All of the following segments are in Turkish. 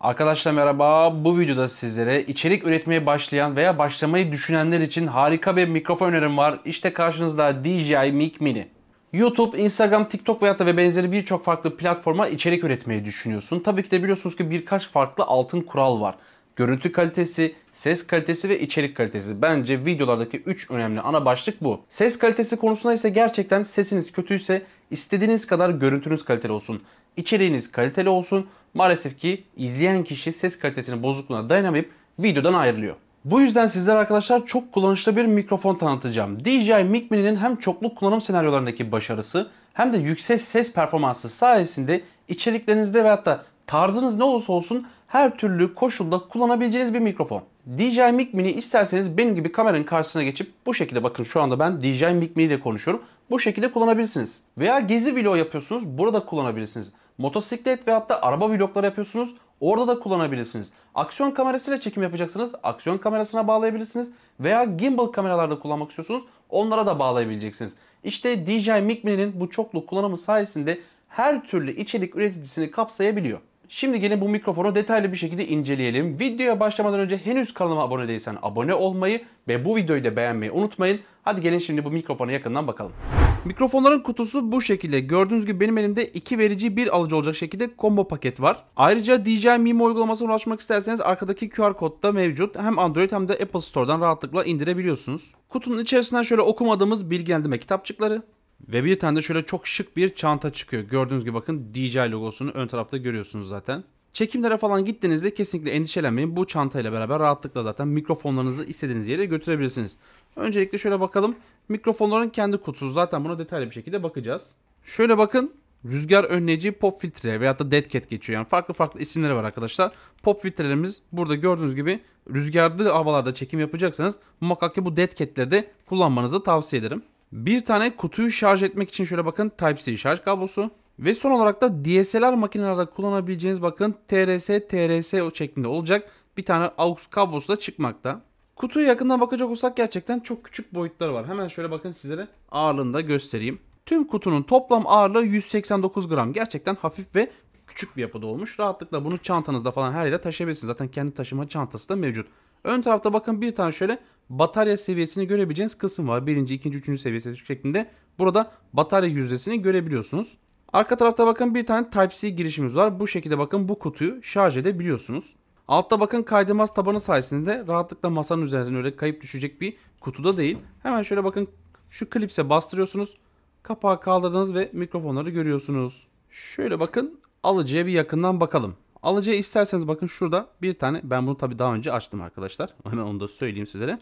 Arkadaşlar merhaba. Bu videoda sizlere içerik üretmeye başlayan veya başlamayı düşünenler için harika bir mikrofon önerim var. İşte karşınızda DJI Mic Mini. YouTube, Instagram, TikTok veyahut da ve benzeri birçok farklı platforma içerik üretmeyi düşünüyorsun. Tabii ki de biliyorsunuz ki birkaç farklı altın kural var. Görüntü kalitesi, ses kalitesi ve içerik kalitesi. Bence videolardaki 3 önemli ana başlık bu. Ses kalitesi konusunda ise gerçekten sesiniz kötüyse istediğiniz kadar görüntünüz kaliteli olsun. İçeriğiniz kaliteli olsun. Maalesef ki izleyen kişi ses kalitesinin bozukluğuna dayanamayıp videodan ayrılıyor. Bu yüzden sizlere arkadaşlar çok kullanışlı bir mikrofon tanıtacağım. DJI Mic Mini'nin hem çoklu kullanım senaryolarındaki başarısı hem de yüksek ses performansı sayesinde içeriklerinizde veyahut da tarzınız ne olursa olsun her türlü koşulda kullanabileceğiniz bir mikrofon. DJI Mic Mini isterseniz benim gibi kameranın karşısına geçip bu şekilde, bakın şu anda ben DJI Mic Mini ile konuşuyorum. Bu şekilde kullanabilirsiniz. Veya gezi vlog yapıyorsunuz, burada kullanabilirsiniz. Motosiklet veyahut da araba vlogları yapıyorsunuz, orada da kullanabilirsiniz. Aksiyon kamerasıyla çekim yapacaksınız, aksiyon kamerasına bağlayabilirsiniz. Veya gimbal kameralarda kullanmak istiyorsunuz, onlara da bağlayabileceksiniz. İşte DJI Mic Mini'nin bu çoklu kullanımı sayesinde her türlü içerik üreticisini kapsayabiliyor. Şimdi gelin bu mikrofonu detaylı bir şekilde inceleyelim. Videoya başlamadan önce henüz kanalıma abone değilsen abone olmayı ve bu videoyu da beğenmeyi unutmayın. Hadi gelin şimdi bu mikrofona yakından bakalım. Mikrofonların kutusu bu şekilde. Gördüğünüz gibi benim elimde 2 verici 1 alıcı olacak şekilde combo paket var. Ayrıca DJI Mimo uygulamasına ulaşmak isterseniz arkadaki QR kod da mevcut. Hem Android hem de Apple Store'dan rahatlıkla indirebiliyorsunuz. Kutunun içerisinden şöyle okumadığımız bilgilendirme kitapçıkları ve bir tane de şöyle çok şık bir çanta çıkıyor. Gördüğünüz gibi bakın DJI logosunu ön tarafta görüyorsunuz zaten. Çekimlere falan gittiğinizde kesinlikle endişelenmeyin. Bu çantayla beraber rahatlıkla zaten mikrofonlarınızı istediğiniz yere götürebilirsiniz. Öncelikle şöyle bakalım. Mikrofonların kendi kutusu. Zaten buna detaylı bir şekilde bakacağız. Şöyle bakın. Rüzgar önleyici pop filtre veyahut da dead cat geçiyor. Yani farklı farklı isimleri var arkadaşlar. Pop filtrelerimiz burada gördüğünüz gibi rüzgarlı havalarda çekim yapacaksanız muhakkak ki bu dead cat'leri de kullanmanızı tavsiye ederim. Bir tane kutuyu şarj etmek için şöyle bakın Type-C şarj kablosu. Ve son olarak da DSLR makinelerde kullanabileceğiniz bakın TRS o şeklinde olacak bir tane AUX kablosu da çıkmakta. Kutuya yakından bakacak olsak gerçekten çok küçük boyutları var. Hemen şöyle bakın sizlere ağırlığını da göstereyim. Tüm kutunun toplam ağırlığı 189 gram. Gerçekten hafif ve küçük bir yapıda olmuş. Rahatlıkla bunu çantanızda falan her yere taşıyabilirsiniz. Zaten kendi taşıma çantası da mevcut. Ön tarafta bakın bir tane şöyle batarya seviyesini görebileceğiniz kısım var. Birinci, ikinci, üçüncü seviyesi şeklinde. Burada batarya yüzdesini görebiliyorsunuz. Arka tarafta bakın bir tane Type-C girişimiz var. Bu şekilde bakın bu kutuyu şarj edebiliyorsunuz. Altta bakın kaydırmaz tabanı sayesinde rahatlıkla masanın üzerinden öyle kayıp düşecek bir kutuda değil. Hemen şöyle bakın şu klipse bastırıyorsunuz. Kapağı kaldırdınız ve mikrofonları görüyorsunuz. Şöyle bakın alıcıya bir yakından bakalım. Alıcıya isterseniz bakın şurada bir tane, ben bunu tabii daha önce açtım arkadaşlar. Hemen onu da söyleyeyim sizlere.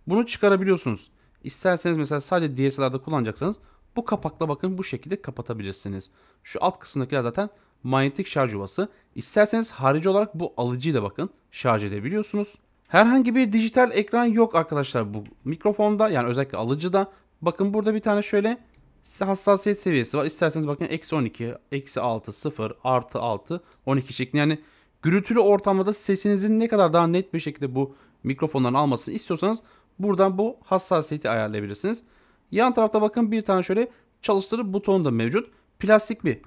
Bunu çıkarabiliyorsunuz. İsterseniz mesela sadece DSLR'da kullanacaksanız bu kapakla bakın bu şekilde kapatabilirsiniz. Şu alt kısımdakiler zaten manyetik şarj yuvası. İsterseniz harici olarak bu alıcıyı da bakın şarj edebiliyorsunuz. Herhangi bir dijital ekran yok arkadaşlar bu mikrofonda, yani özellikle alıcıda. Bakın burada bir tane şöyle hassasiyet seviyesi var. İsterseniz bakın -12, -6, 0, +6, 12 şeklinde, yani gürültülü ortamda sesinizin ne kadar daha net bir şekilde bu mikrofonların almasını istiyorsanız buradan bu hassasiyeti ayarlayabilirsiniz. Yan tarafta bakın bir tane şöyle çalıştırıp butonu da mevcut. Plastik bir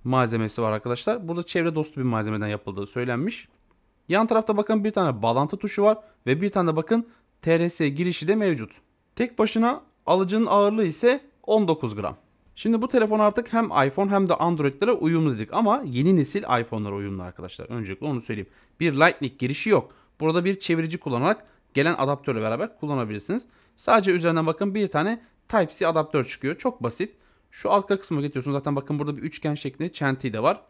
malzemesi var arkadaşlar. Burada çevre dostu bir malzemeden yapıldığı söylenmiş. Yan tarafta bakın bir tane bağlantı tuşu var ve bir tane de bakın TRS girişi de mevcut. Tek başına alıcının ağırlığı ise 19 gram. Şimdi bu telefon artık hem iPhone hem de Android'lere uyumlu dedik ama yeni nesil iPhone'lara uyumlu arkadaşlar. Öncelikle onu söyleyeyim. Bir Lightning girişi yok. Burada bir çevirici kullanarak gelen adaptörle beraber kullanabilirsiniz. Sadece üzerinden bakın bir tane Type-C adaptör çıkıyor. Çok basit. Şu arka kısmına getiriyorsunuz. Zaten bakın burada bir üçgen şeklinde çentiği de var.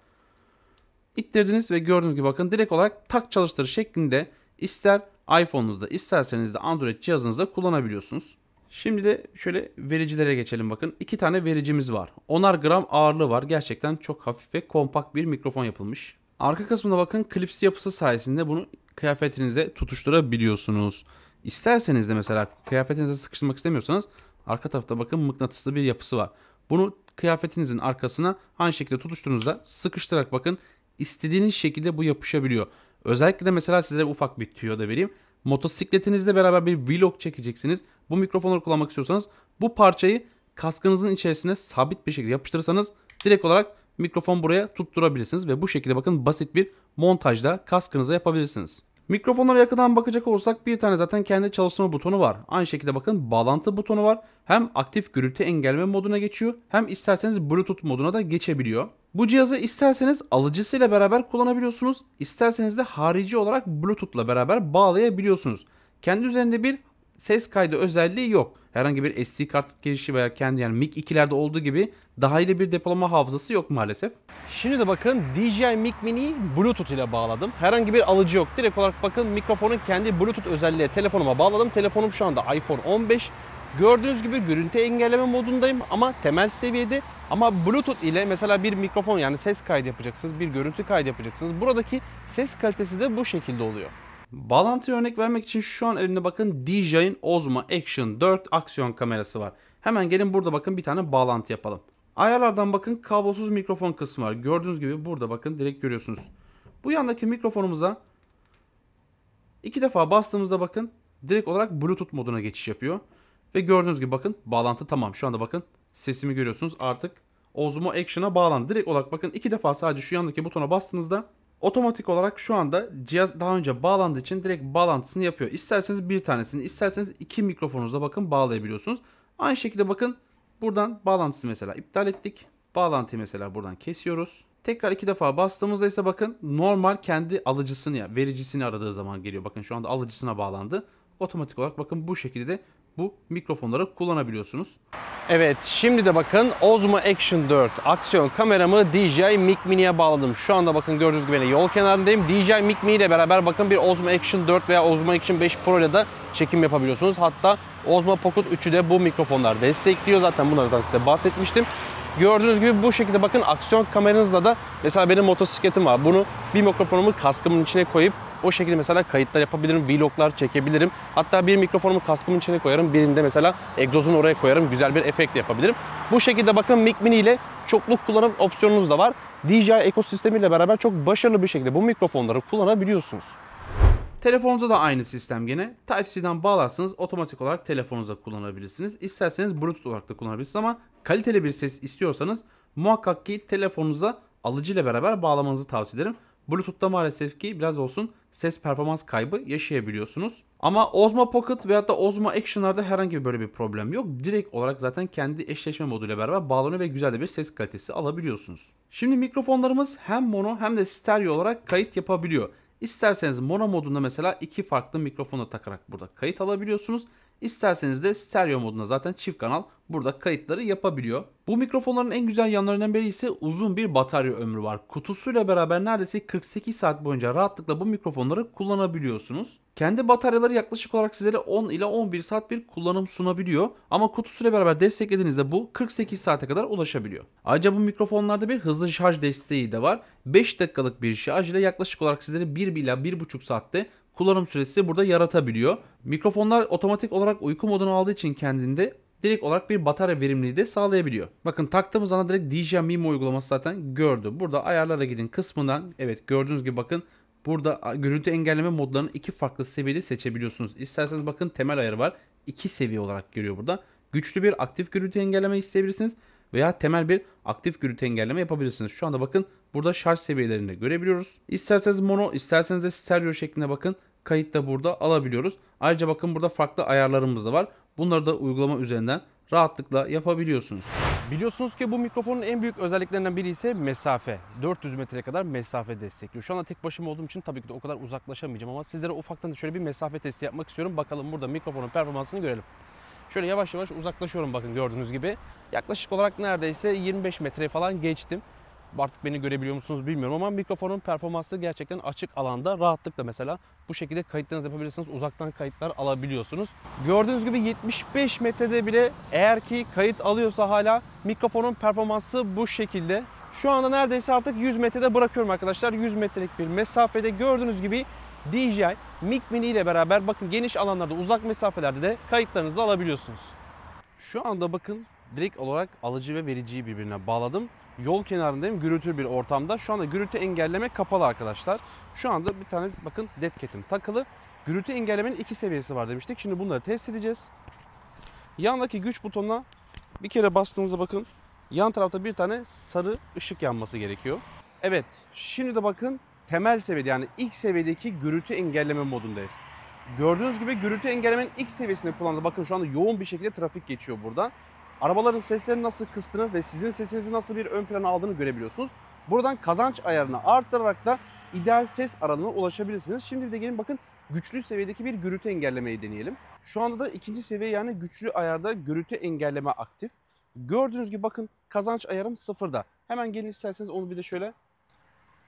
İttirdiniz ve gördüğünüz gibi bakın direkt olarak tak çalıştır şeklinde ister iPhone'unuzda isterseniz de Android cihazınızda kullanabiliyorsunuz. Şimdi de şöyle vericilere geçelim bakın. 2 tane vericimiz var. 10'ar gram ağırlığı var. Gerçekten çok hafif ve kompakt bir mikrofon yapılmış. Arka kısmında bakın klipsi yapısı sayesinde bunu kıyafetinize tutuşturabiliyorsunuz. İsterseniz de mesela kıyafetinize sıkıştırmak istemiyorsanız arka tarafta bakın mıknatıslı bir yapısı var. Bunu kıyafetinizin arkasına aynı şekilde tutuşturduğunuzda sıkıştırarak bakın istediğiniz şekilde bu yapışabiliyor. Özellikle de mesela size ufak bir tüyo da vereyim. Motosikletinizle beraber bir vlog çekeceksiniz. Bu mikrofonları kullanmak istiyorsanız bu parçayı kaskınızın içerisine sabit bir şekilde yapıştırırsanız direkt olarak mikrofon buraya tutturabilirsiniz ve bu şekilde bakın basit bir montajda kaskınıza yapabilirsiniz. Mikrofonlara yakından bakacak olursak bir tane zaten kendi çalıştırma butonu var. Aynı şekilde bakın bağlantı butonu var. Hem aktif gürültü engelleme moduna geçiyor hem isterseniz Bluetooth moduna da geçebiliyor. Bu cihazı isterseniz alıcısıyla beraber kullanabiliyorsunuz. İsterseniz de harici olarak Bluetooth'la beraber bağlayabiliyorsunuz. Kendi üzerinde bir ses kaydı özelliği yok. Herhangi bir SD kart girişi veya kendi yani Mic 2'lerde olduğu gibi dahili bir depolama hafızası yok maalesef. Şimdi de bakın DJI Mic Mini'yi Bluetooth ile bağladım. Herhangi bir alıcı yok. Direkt olarak bakın mikrofonun kendi Bluetooth özelliği telefonuma bağladım. Telefonum şu anda iPhone 15. Gördüğünüz gibi görüntü engelleme modundayım ama temel seviyede. Ama Bluetooth ile mesela bir mikrofon yani ses kaydı yapacaksınız, bir görüntü kaydı yapacaksınız. Buradaki ses kalitesi de bu şekilde oluyor. Bağlantıya örnek vermek için şu an elimde bakın DJI'nin Osmo Action 4 aksiyon kamerası var. Hemen gelin burada bakın bir tane bağlantı yapalım. Ayarlardan bakın kablosuz mikrofon kısmı var. Gördüğünüz gibi burada bakın direkt görüyorsunuz. Bu yandaki mikrofonumuza 2 defa bastığımızda bakın direkt olarak Bluetooth moduna geçiş yapıyor. Ve gördüğünüz gibi bakın bağlantı tamam. Şu anda bakın sesimi görüyorsunuz artık Osmo Action'a bağlandı. Direkt olarak bakın 2 defa sadece şu yandaki butona bastığınızda otomatik olarak şu anda cihaz daha önce bağlandığı için direkt bağlantısını yapıyor. İsterseniz bir tanesini, isterseniz 2 mikrofonunuza bakın bağlayabiliyorsunuz. Aynı şekilde bakın buradan bağlantısı mesela iptal ettik. Bağlantıyı mesela buradan kesiyoruz. Tekrar 2 defa bastığımızda ise bakın normal kendi alıcısını ya vericisini aradığı zaman geliyor. Bakın şu anda alıcısına bağlandı. Otomatik olarak bakın bu şekilde de bu mikrofonları kullanabiliyorsunuz. Evet, şimdi de bakın Osmo Action 4 aksiyon kameramı DJI Mic Mini'ye bağladım. Şu anda bakın gördüğünüz gibi yol kenarındayım. DJI Mic Mini ile beraber bakın bir Osmo Action 4 veya Osmo Action 5 Pro ile de çekim yapabiliyorsunuz. Hatta Osmo Pocket 3'ü de bu mikrofonlar destekliyor. Zaten bunlardan size bahsetmiştim. Gördüğünüz gibi bu şekilde bakın aksiyon kameranızla da mesela benim motosikletim var. Bunu bir mikrofonumu kaskımın içine koyup o şekilde mesela kayıtlar yapabilirim, vloglar çekebilirim. Hatta bir mikrofonumu kaskımın içine koyarım, birinde mesela egzozunu oraya koyarım, güzel bir efekt yapabilirim. Bu şekilde bakın Mic Mini ile çokluk kullanım opsiyonunuz da var. DJI ekosistemiyle beraber çok başarılı bir şekilde bu mikrofonları kullanabiliyorsunuz. Telefonunuza da aynı sistem gene. Type-C'den bağlarsanız otomatik olarak telefonunuzda kullanabilirsiniz. İsterseniz Bluetooth olarak da kullanabilirsiniz ama kaliteli bir ses istiyorsanız muhakkak ki telefonunuza alıcıyla beraber bağlamanızı tavsiye ederim. Bluetooth'ta maalesef ki biraz olsun ses performans kaybı yaşayabiliyorsunuz. Ama Osmo Pocket veyahut da Osmo Action'larda herhangi böyle bir problem yok. Direkt olarak zaten kendi eşleşme moduyla beraber bağlanıyor ve güzel de bir ses kalitesi alabiliyorsunuz. Şimdi mikrofonlarımız hem mono hem de stereo olarak kayıt yapabiliyor. İsterseniz mono modunda mesela 2 farklı mikrofonu takarak burada kayıt alabiliyorsunuz. İsterseniz de stereo modunda zaten çift kanal burada kayıtları yapabiliyor. Bu mikrofonların en güzel yanlarından biri ise uzun bir batarya ömrü var. Kutusuyla beraber neredeyse 48 saat boyunca rahatlıkla bu mikrofonları kullanabiliyorsunuz. Kendi bataryaları yaklaşık olarak sizlere 10 ile 11 saat bir kullanım sunabiliyor. Ama kutusuyla beraber desteklediğinizde bu 48 saate kadar ulaşabiliyor. Ayrıca bu mikrofonlarda bir hızlı şarj desteği de var. 5 dakikalık bir şarj ile yaklaşık olarak sizlere 1 ila 1,5 saatte kullanım süresi burada yaratabiliyor. Mikrofonlar otomatik olarak uyku modunu aldığı için kendinde direkt olarak bir batarya verimliliği de sağlayabiliyor. Bakın taktığımız anda direkt DJI Mimo uygulaması zaten gördü. Burada ayarlara gidin kısmından evet gördüğünüz gibi bakın burada görüntü engelleme modlarını 2 farklı seviyede seçebiliyorsunuz. İsterseniz bakın temel ayarı var. 2 seviye olarak görüyor burada. Güçlü bir aktif gürültü engelleme isteyebilirsiniz veya temel bir aktif gürültü engelleme yapabilirsiniz. Şu anda bakın burada şarj seviyelerini de görebiliyoruz. İsterseniz mono, isterseniz de stereo şeklinde bakın kayıt da burada alabiliyoruz. Ayrıca bakın burada farklı ayarlarımız da var. Bunları da uygulama üzerinden rahatlıkla yapabiliyorsunuz. Biliyorsunuz ki bu mikrofonun en büyük özelliklerinden biri ise mesafe. 400 metreye kadar mesafe destekliyor. Şu anda tek başıma olduğum için tabii ki de o kadar uzaklaşamayacağım ama sizlere ufaktan da şöyle bir mesafe testi yapmak istiyorum. Bakalım burada mikrofonun performansını görelim. Şöyle yavaş yavaş uzaklaşıyorum bakın gördüğünüz gibi. Yaklaşık olarak neredeyse 25 metre falan geçtim. Artık beni görebiliyor musunuz bilmiyorum ama mikrofonun performansı gerçekten açık alanda rahatlıkla mesela bu şekilde kayıtlarınızı yapabilirsiniz. Uzaktan kayıtlar alabiliyorsunuz. Gördüğünüz gibi 75 metrede bile eğer ki kayıt alıyorsa hala mikrofonun performansı bu şekilde. Şu anda neredeyse artık 100 metrede bırakıyorum arkadaşlar. 100 metrelik bir mesafede gördüğünüz gibi DJI Mic Mini ile beraber bakın geniş alanlarda uzak mesafelerde de kayıtlarınızı alabiliyorsunuz. Şu anda bakın direkt olarak alıcı ve vericiyi birbirine bağladım. Yol kenarındayım, gürültülü bir ortamda. Şu anda gürültü engelleme kapalı arkadaşlar. Şu anda bir tane bakın dead cat'im takılı. Gürültü engellemenin 2 seviyesi var demiştik. Şimdi bunları test edeceğiz. Yandaki güç butonuna bir kere bastığınızda bakın Yan tarafta bir tane sarı ışık yanması gerekiyor. Evet, şimdi de bakın temel seviyede, yani ilk seviyedeki gürültü engelleme modundayız. Gördüğünüz gibi gürültü engellemenin ilk seviyesini kullandı. Bakın şu anda yoğun bir şekilde trafik geçiyor burada. Arabaların seslerini nasıl kıstığını ve sizin sesinizi nasıl bir ön plana aldığını görebiliyorsunuz. Buradan kazanç ayarını arttırarak da ideal ses aralığına ulaşabilirsiniz. Şimdi bir de gelin bakın güçlü seviyedeki bir gürültü engellemeyi deneyelim. Şu anda da ikinci seviye, yani güçlü ayarda gürültü engelleme aktif. Gördüğünüz gibi bakın kazanç ayarım sıfırda. Hemen gelin isterseniz onu bir de şöyle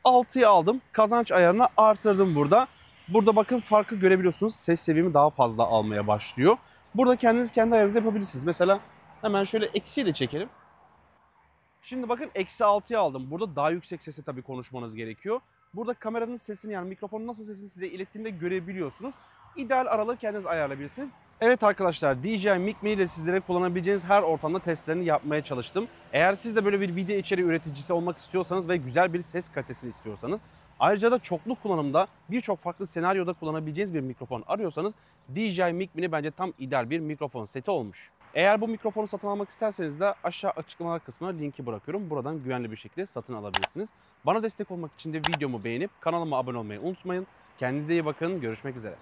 6'ya aldım. Kazanç ayarını artırdım burada. Burada bakın farkı görebiliyorsunuz. Ses seviyemi daha fazla almaya başlıyor. Burada kendiniz kendi ayarınızı yapabilirsiniz. Mesela hemen şöyle eksiği de çekelim. Şimdi bakın eksi 6'ya aldım. Burada daha yüksek sesle tabii konuşmanız gerekiyor. Burada kameranın sesini, yani mikrofonun nasıl sesini size ilettiğinde görebiliyorsunuz. İdeal aralığı kendiniz ayarlayabilirsiniz. Evet arkadaşlar, DJI Mic Mini ile sizlere kullanabileceğiniz her ortamda testlerini yapmaya çalıştım. Eğer siz de böyle bir video içeriği üreticisi olmak istiyorsanız ve güzel bir ses kalitesini istiyorsanız, ayrıca da çoklu kullanımda birçok farklı senaryoda kullanabileceğiniz bir mikrofon arıyorsanız DJI Mic Mini bence tam ideal bir mikrofon seti olmuş. Eğer bu mikrofonu satın almak isterseniz de aşağı açıklamalar kısmına linki bırakıyorum. Buradan güvenli bir şekilde satın alabilirsiniz. Bana destek olmak için de videomu beğenip kanalıma abone olmayı unutmayın. Kendinize iyi bakın. Görüşmek üzere.